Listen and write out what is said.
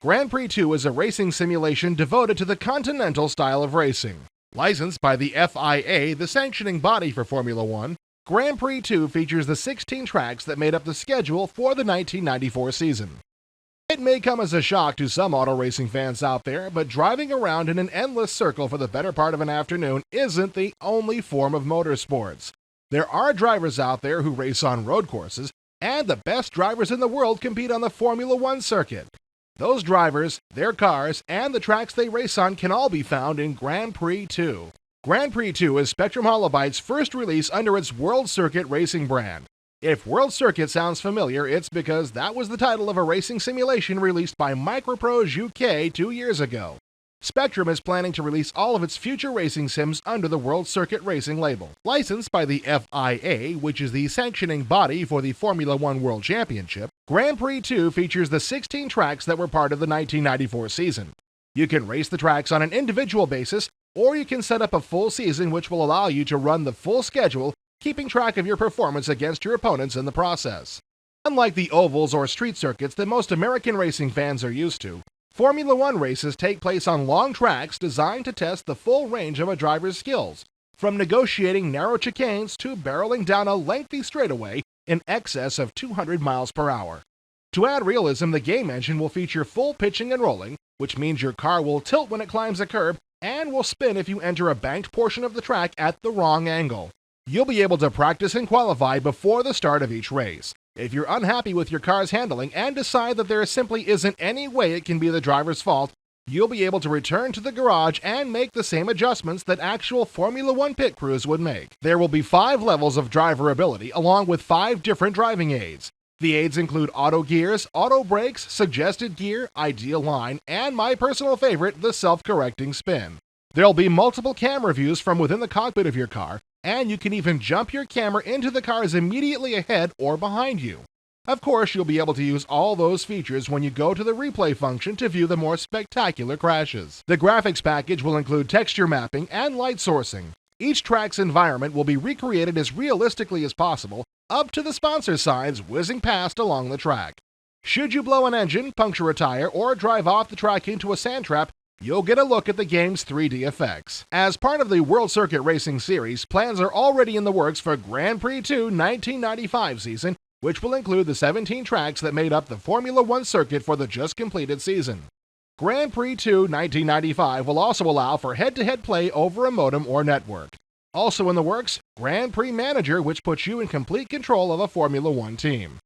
Grand Prix 2 is a racing simulation devoted to the continental style of racing. Licensed by the FIA, the sanctioning body for Formula One, Grand Prix 2 features the 16 tracks that made up the schedule for the 1994 season. It may come as a shock to some auto racing fans out there, but driving around in an endless circle for the better part of an afternoon isn't the only form of motorsports. There are drivers out there who race on road courses, and the best drivers in the world compete on the Formula One circuit. Those drivers, their cars, and the tracks they race on can all be found in Grand Prix 2. Grand Prix 2 is Spectrum Holobyte's first release under its World Circuit racing brand. If World Circuit sounds familiar, it's because that was the title of a racing simulation released by Microprose UK 2 years ago. Spectrum is planning to release all of its future racing sims under the World Circuit Racing label. Licensed by the FIA, which is the sanctioning body for the Formula One World Championship, Grand Prix 2 features the 16 tracks that were part of the 1994 season. You can race the tracks on an individual basis, or you can set up a full season which will allow you to run the full schedule, keeping track of your performance against your opponents in the process. Unlike the ovals or street circuits that most American racing fans are used to, Formula One races take place on long tracks designed to test the full range of a driver's skills, from negotiating narrow chicanes to barreling down a lengthy straightaway in excess of 200 miles per hour. To add realism, the game engine will feature full pitching and rolling, which means your car will tilt when it climbs a curb and will spin if you enter a banked portion of the track at the wrong angle. You'll be able to practice and qualify before the start of each race. If you're unhappy with your car's handling and decide that there simply isn't any way it can be the driver's fault, you'll be able to return to the garage and make the same adjustments that actual Formula One pit crews would make. There will be 5 levels of driver ability, along with 5 different driving aids. The aids include auto gears, auto brakes, suggested gear, ideal line, and my personal favorite, the self-correcting spin. There'll be multiple camera views from within the cockpit of your car, and you can even jump your camera into the cars immediately ahead or behind you. Of course, you'll be able to use all those features when you go to the replay function to view the more spectacular crashes. The graphics package will include texture mapping and light sourcing. Each track's environment will be recreated as realistically as possible, up to the sponsor signs whizzing past along the track. Should you blow an engine, puncture a tire, or drive off the track into a sand trap, you'll get a look at the game's 3D effects. As part of the World Circuit Racing series, plans are already in the works for Grand Prix 2 1995 season, which will include the 17 tracks that made up the Formula One circuit for the just completed season. Grand Prix 2 1995 will also allow for head-to-head play over a modem or network. Also in the works, Grand Prix Manager, which puts you in complete control of a Formula One team.